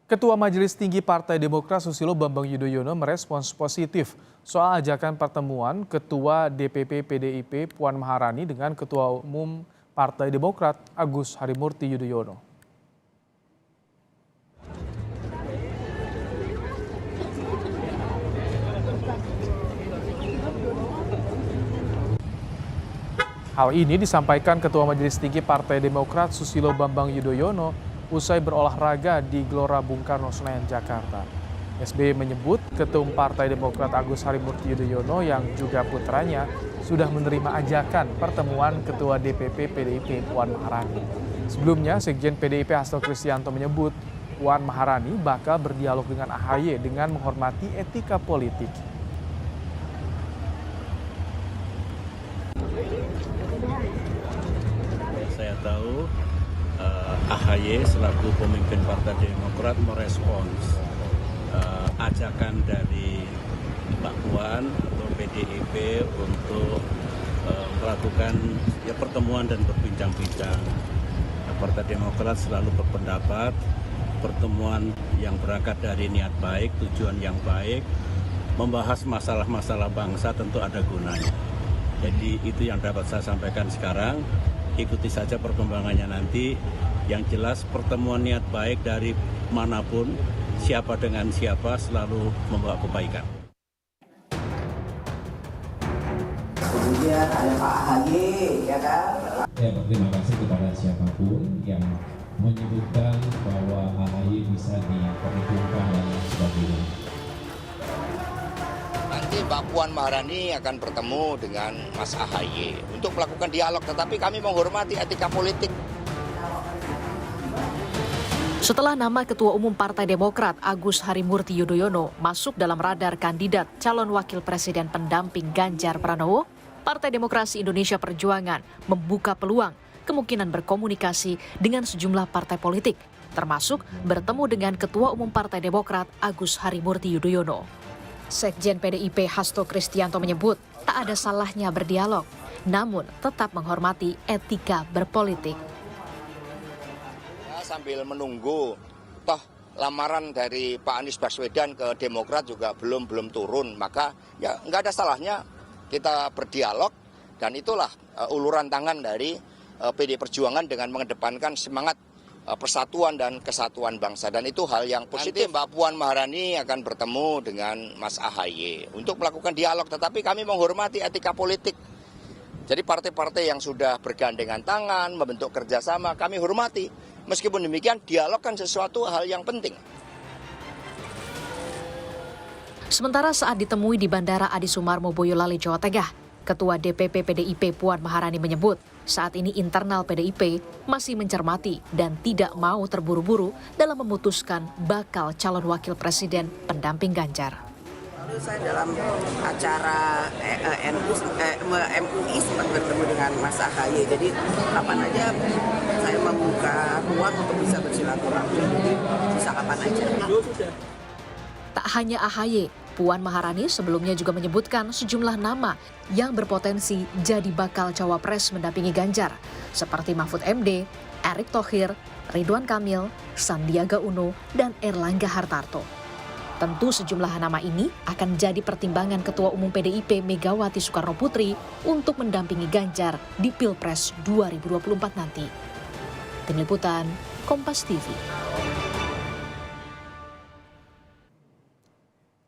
Ketua Majelis Tinggi Partai Demokrat Susilo Bambang Yudhoyono merespons positif soal ajakan pertemuan Ketua DPP PDIP Puan Maharani dengan Ketua Umum Partai Demokrat Agus Harimurti Yudhoyono. Hal ini disampaikan Ketua Majelis Tinggi Partai Demokrat Susilo Bambang Yudhoyono usai berolahraga di Gelora Bung Karno, Senayan, Jakarta. SBY menyebut Ketum Partai Demokrat Agus Harimurti Yudhoyono yang juga putranya sudah menerima ajakan pertemuan Ketua DPP PDIP Puan Maharani. Sebelumnya, Sekjen PDIP Hasto Kristianto menyebut Puan Maharani bakal berdialog dengan AHY dengan menghormati etika politik. Saya tahu AHY selaku pemimpin Partai Demokrat merespons ajakan dari Mbak Puan atau PDIP untuk melakukan pertemuan dan berbincang-bincang. Partai Demokrat selalu berpendapat pertemuan yang berangkat dari niat baik, tujuan yang baik, membahas masalah-masalah bangsa tentu ada gunanya. Jadi itu yang dapat saya sampaikan sekarang. Ikuti saja perkembangannya nanti. Yang jelas pertemuan niat baik dari manapun, siapa dengan siapa selalu membawa kebaikan. Kemudian ada Pak AHY, ya kan? Ya, berterima kasih kepada siapapun yang menyebutkan bahwa AHY bisa diperhitungkan dan sebagainya. Nanti Mbak Puan Maharani akan bertemu dengan Mas AHY untuk melakukan dialog, tetapi kami menghormati etika politik. Setelah nama Ketua Umum Partai Demokrat Agus Harimurti Yudhoyono masuk dalam radar kandidat calon wakil presiden pendamping Ganjar Pranowo, Partai Demokrasi Indonesia Perjuangan membuka peluang kemungkinan berkomunikasi dengan sejumlah partai politik, termasuk bertemu dengan Ketua Umum Partai Demokrat Agus Harimurti Yudhoyono. Sekjen PDIP Hasto Kristianto menyebut tak ada salahnya berdialog, namun tetap menghormati etika berpolitik. Sambil menunggu, toh lamaran dari Pak Anies Baswedan ke Demokrat juga belum turun, maka ya nggak ada salahnya kita berdialog, dan itulah uluran tangan dari PD Perjuangan dengan mengedepankan semangat persatuan dan kesatuan bangsa, dan itu hal yang positif. Nanti Mbak Puan Maharani akan bertemu dengan Mas AHY untuk melakukan dialog, tetapi kami menghormati etika politik. Jadi partai-partai yang sudah bergandengan tangan, membentuk kerjasama, kami hormati. Meskipun demikian, dialog kan sesuatu hal yang penting. Sementara saat ditemui di Bandara Adi Sumarmo Boyolali, Jawa Tengah, Ketua DPP PDIP Puan Maharani menyebut saat ini internal PDIP masih mencermati dan tidak mau terburu-buru dalam memutuskan bakal calon wakil presiden pendamping Ganjar. Lalu saya dalam acara MUI sempat bertemu dengan Mas AHY, jadi kapan aja saya membuka ruang untuk bisa bersilaturahmi, jadi bisa kapan aja. Tak hanya AHY, Puan Maharani sebelumnya juga menyebutkan sejumlah nama yang berpotensi jadi bakal cawapres mendampingi Ganjar, seperti Mahfud MD, Erick Thohir, Ridwan Kamil, Sandiaga Uno, dan Erlangga Hartarto. Tentu sejumlah nama ini akan jadi pertimbangan Ketua Umum PDIP Megawati Soekarnoputri untuk mendampingi Ganjar di Pilpres 2024 nanti. Tim Liputan, Kompas TV.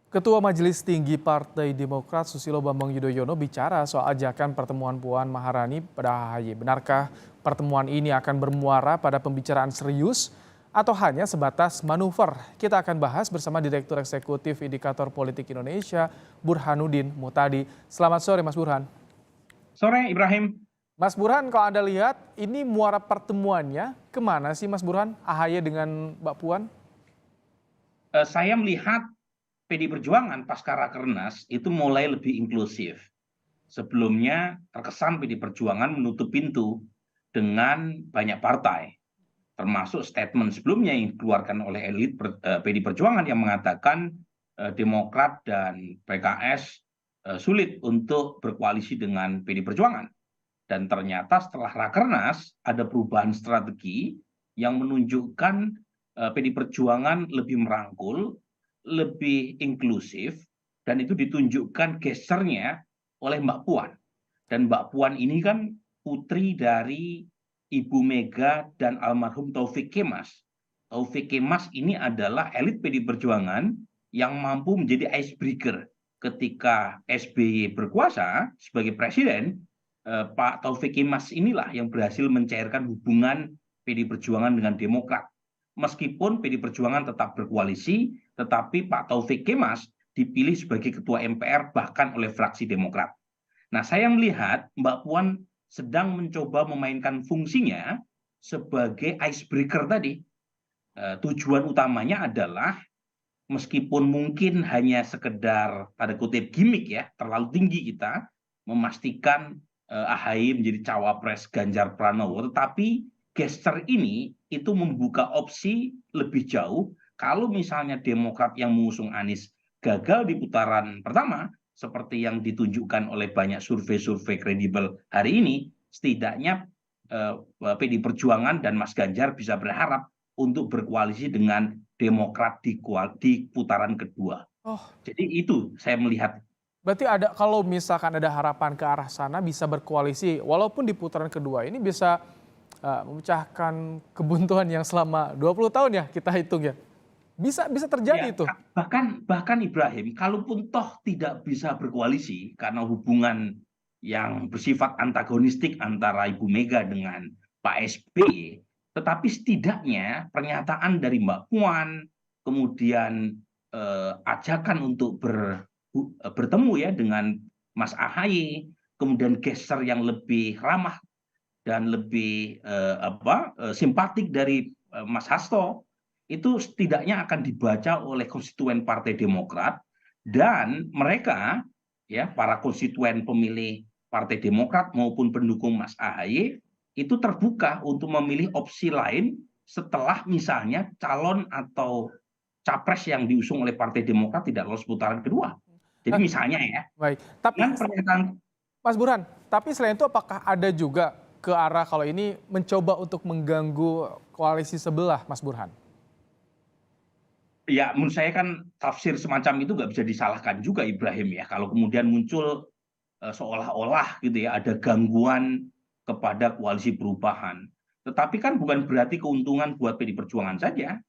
Ketua Majelis Tinggi Partai Demokrat Susilo Bambang Yudhoyono bicara soal ajakan pertemuan Puan Maharani pada AHY. Benarkah pertemuan ini akan bermuara pada pembicaraan serius atau hanya sebatas manuver? Kita akan bahas bersama Direktur Eksekutif Indikator Politik Indonesia, Burhanuddin Muhtadi. Selamat sore, Mas Burhan. Sore, Ibrahim. Mas Burhan, kalau Anda lihat, ini muara pertemuannya kemana sih, Mas Burhan, AHY dengan Mbak Puan? Saya melihat PD Perjuangan pasca Rakernas itu mulai lebih inklusif. Sebelumnya terkesan PD Perjuangan menutup pintu dengan banyak partai, termasuk statement sebelumnya yang dikeluarkan oleh elit PD Perjuangan yang mengatakan Demokrat dan PKS sulit untuk berkoalisi dengan PD Perjuangan. Dan ternyata setelah Rakernas ada perubahan strategi yang menunjukkan PD Perjuangan lebih merangkul, lebih inklusif, dan itu ditunjukkan gesternya oleh Mbak Puan. Dan Mbak Puan ini kan putri dari Ibu Mega dan almarhum Taufik Kemas. Taufik Kemas ini adalah elit PD Perjuangan yang mampu menjadi icebreaker ketika SBY berkuasa sebagai presiden. Pak Taufik Kemas inilah yang berhasil mencairkan hubungan PD Perjuangan dengan Demokrat. Meskipun PD Perjuangan tetap berkoalisi, tetapi Pak Taufik Kemas dipilih sebagai ketua MPR bahkan oleh fraksi Demokrat. Nah, saya melihat Mbak Puan sedang mencoba memainkan fungsinya sebagai icebreaker tadi. Tujuan utamanya adalah meskipun mungkin hanya sekedar pada kutip gimmick ya, terlalu tinggi kita memastikan AHY menjadi cawapres Ganjar Pranowo, tetapi gesture ini itu membuka opsi lebih jauh kalau misalnya Demokrat yang mengusung Anies gagal di putaran pertama, seperti yang ditunjukkan oleh banyak survei-survei kredibel hari ini, setidaknya PD Perjuangan dan Mas Ganjar bisa berharap untuk berkoalisi dengan Demokrat di putaran kedua. Oh, Jadi itu saya melihat. berarti ada, kalau misalkan ada harapan ke arah sana bisa berkoalisi, walaupun di putaran kedua ini bisa memecahkan kebuntuan yang selama 20 tahun ya kita hitung ya. Bisa terjadi Ya, itu. bahkan Ibrahim, kalaupun toh tidak bisa berkoalisi karena hubungan yang bersifat antagonistik antara Ibu Mega dengan Pak SBY, tetapi setidaknya pernyataan dari Mbak Puan, kemudian ajakan untuk bertemu ya dengan Mas AHY, kemudian gesture yang lebih ramah dan lebih simpatik dari Mas Hasto, itu setidaknya akan dibaca oleh konstituen Partai Demokrat, dan mereka ya para konstituen pemilih Partai Demokrat maupun pendukung Mas AHY itu terbuka untuk memilih opsi lain setelah misalnya calon atau capres yang diusung oleh Partai Demokrat tidak lolos putaran kedua. Jadi misalnya ya, Baik, tapi dengan pernyataan Mas Burhan, tapi selain itu apakah ada juga ke arah kalau ini mencoba untuk mengganggu koalisi sebelah, Mas Burhan? ya menurut saya kan tafsir semacam itu nggak bisa disalahkan juga Ibrahim ya. Kalau kemudian muncul seolah-olah gitu ya ada gangguan kepada koalisi perubahan. Tetapi kan bukan berarti keuntungan buat PD Perjuangan saja.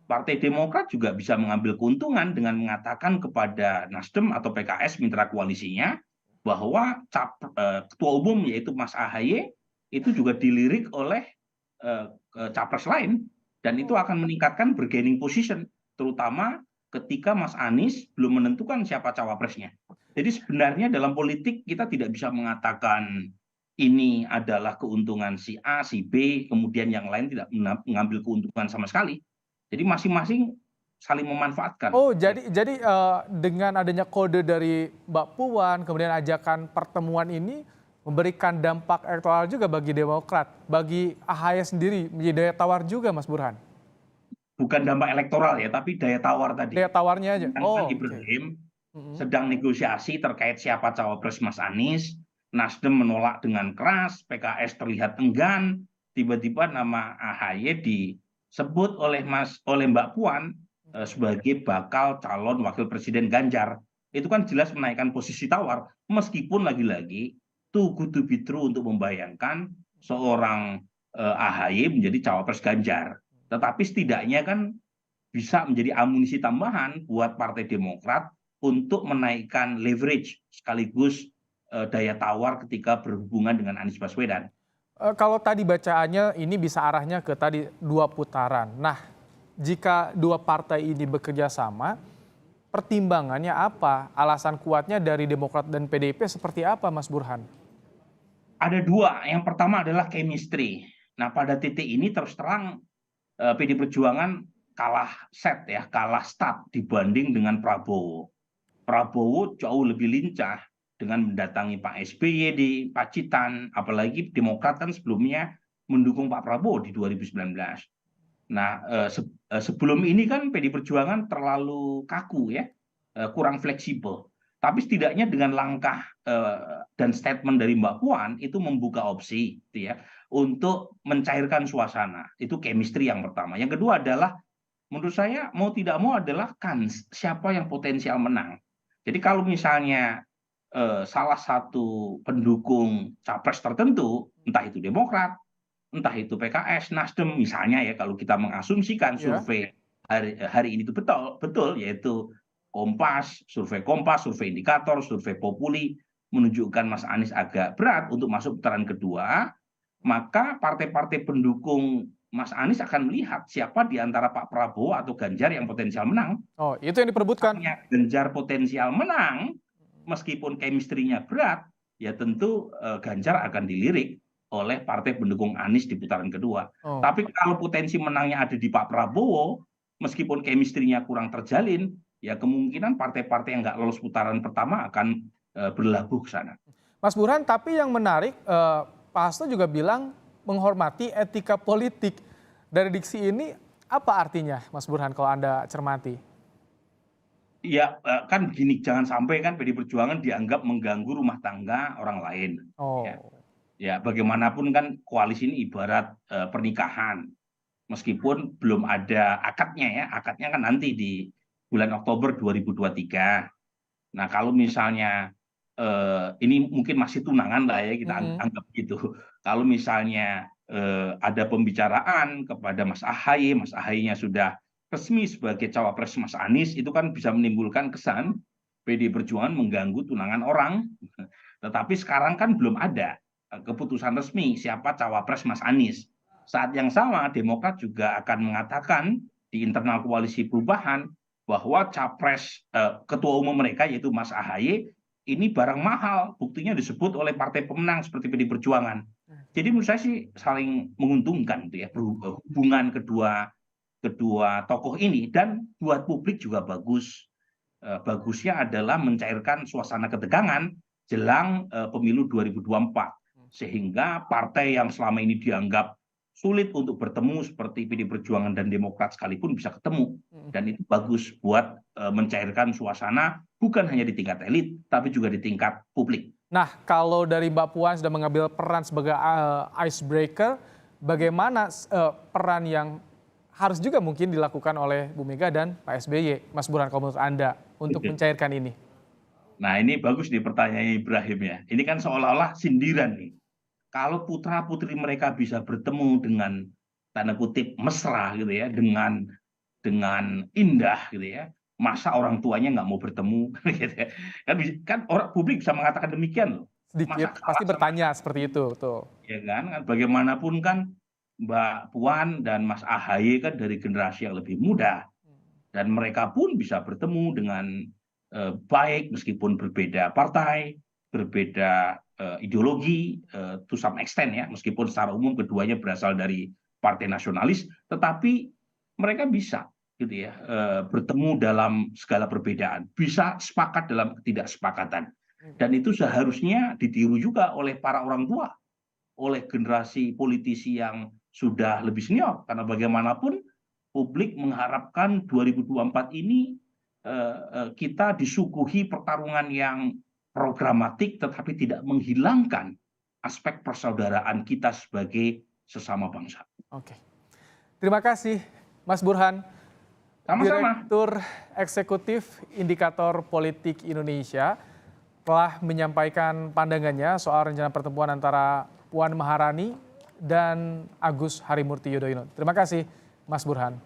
Partai Demokrat juga bisa mengambil keuntungan dengan mengatakan kepada Nasdem atau PKS mitra koalisinya bahwa ketua umum yaitu Mas AHY itu juga dilirik oleh capres lain, dan itu akan meningkatkan bargaining position, terutama ketika Mas Anies belum menentukan siapa cawapresnya. Jadi sebenarnya dalam politik kita tidak bisa mengatakan ini adalah keuntungan si A, si B, kemudian yang lain tidak mengambil keuntungan sama sekali. Jadi masing-masing saling memanfaatkan. Oh, jadi dengan adanya kode dari Mbak Puan, kemudian ajakan pertemuan ini memberikan dampak elektoral juga bagi Demokrat, bagi AHY sendiri menjadi daya tawar juga, Mas Burhan. Bukan dampak elektoral ya, tapi daya tawar tadi. Daya tawarnya aja. Oh, Ibrahim sedang negosiasi terkait siapa cawapres Mas Anies. Nasdem menolak dengan keras, PKS terlihat enggan, tiba-tiba nama AHY disebut oleh Mbak Puan sebagai bakal calon wakil presiden Ganjar. Itu kan jelas menaikkan posisi tawar, meskipun lagi-lagi too good to be true untuk membayangkan seorang AHY menjadi cawapres Ganjar. Tetapi setidaknya kan bisa menjadi amunisi tambahan buat Partai Demokrat untuk menaikkan leverage sekaligus daya tawar ketika berhubungan dengan Anies Baswedan. Kalau tadi bacaannya ini bisa arahnya ke tadi 2 putaran. Nah, jika 2 partai ini bekerja sama, pertimbangannya apa? Alasan kuatnya dari Demokrat dan PDIP seperti apa, Mas Burhan? Ada 2. Yang pertama adalah chemistry. Nah, pada titik ini terus terang PD Perjuangan kalah set ya, kalah start dibanding dengan Prabowo. Prabowo jauh lebih lincah dengan mendatangi Pak SBY di Pacitan, apalagi Demokrat kan sebelumnya mendukung Pak Prabowo di 2019. Nah, sebelum ini kan PD Perjuangan terlalu kaku ya, kurang fleksibel. Tapi setidaknya dengan langkah dan statement dari Mbak Puan itu membuka opsi gitu ya, untuk mencairkan suasana. Itu chemistry yang pertama. Yang kedua adalah menurut saya mau tidak mau adalah kans siapa yang potensial menang. Jadi kalau misalnya salah satu pendukung capres tertentu, entah itu Demokrat, entah itu PKS, Nasdem misalnya ya, kalau kita mengasumsikan Ya. survei hari ini itu betul, yaitu survei indikator, survei Populi menunjukkan Mas Anies agak berat untuk masuk putaran kedua, maka partai-partai pendukung Mas Anies akan melihat siapa di antara Pak Prabowo atau Ganjar yang potensial menang. Oh, itu yang diperebutkan. Ganjar potensial menang, meskipun chemistry-nya berat, ya tentu Ganjar akan dilirik oleh partai pendukung Anies di putaran kedua. Oh. Tapi kalau potensi menangnya ada di Pak Prabowo, meskipun chemistry-nya kurang terjalin, ya kemungkinan partai-partai yang nggak lolos putaran pertama akan berlabuh ke sana. Mas Burhan, tapi yang menarik, Pak Hasto juga bilang menghormati etika politik. Dari diksi ini, apa artinya Mas Burhan kalau Anda cermati? Ya kan begini, jangan sampai kan PDI Perjuangan dianggap mengganggu rumah tangga orang lain. Oh. Ya bagaimanapun kan koalisi ini ibarat pernikahan. Meskipun belum ada akadnya ya, akadnya kan nanti di bulan Oktober 2023. Nah kalau misalnya ini mungkin masih tunangan lah ya, kita anggap gitu. Kalau misalnya ada pembicaraan kepada Mas AHY-nya sudah resmi sebagai cawapres Mas Anies, itu kan bisa menimbulkan kesan PDI Perjuangan mengganggu tunangan orang. Tetapi sekarang kan belum ada keputusan resmi siapa cawapres Mas Anies. Saat yang sama Demokrat juga akan mengatakan di internal koalisi perubahan bahwa capres ketua umum mereka yaitu Mas AHY ini barang mahal, buktinya disebut oleh partai pemenang seperti PDI Perjuangan. Jadi menurut saya sih saling menguntungkan gitu ya, hubungan kedua tokoh ini, dan buat publik juga bagus. Bagusnya adalah mencairkan suasana ketegangan jelang pemilu 2024. Sehingga partai yang selama ini dianggap sulit untuk bertemu seperti PDI Perjuangan dan Demokrat sekalipun bisa ketemu. Dan itu bagus buat mencairkan suasana bukan hanya di tingkat elit, tapi juga di tingkat publik. Nah, kalau dari Mbak Puan sudah mengambil peran sebagai icebreaker, bagaimana peran yang harus juga mungkin dilakukan oleh Bu Mega dan Pak SBY, Mas Burhan, kalau menurut Anda, untuk mencairkan ini? Nah ini bagus nih pertanyaan Ibrahim ya. Ini kan seolah-olah sindiran nih. Kalau putra-putri mereka bisa bertemu dengan tanda kutip mesra gitu ya, dengan indah gitu ya, masa orang tuanya nggak mau bertemu gitu ya. Kan orang publik bisa mengatakan demikian loh. Sedikit pasti bertanya seperti itu, betul. Ya kan bagaimanapun kan Mbak Puan dan Mas AHY kan dari generasi yang lebih muda, dan mereka pun bisa bertemu dengan baik meskipun berbeda partai, berbeda ideologi to some extent ya, meskipun secara umum keduanya berasal dari partai nasionalis, tetapi mereka bisa gitu ya bertemu dalam segala perbedaan, bisa sepakat dalam ketidaksepakatan, dan itu seharusnya ditiru juga oleh para orang tua, oleh generasi politisi yang sudah lebih senior, karena bagaimanapun publik mengharapkan 2024 ini kita disuguhi pertarungan yang programatik tetapi tidak menghilangkan aspek persaudaraan kita sebagai sesama bangsa. Oke. Terima kasih Mas Burhan. Sama-sama. Direktur Eksekutif Indikator Politik Indonesia telah menyampaikan pandangannya soal rencana pertemuan antara Puan Maharani dan Agus Harimurti Yudhoyono. Terima kasih Mas Burhan.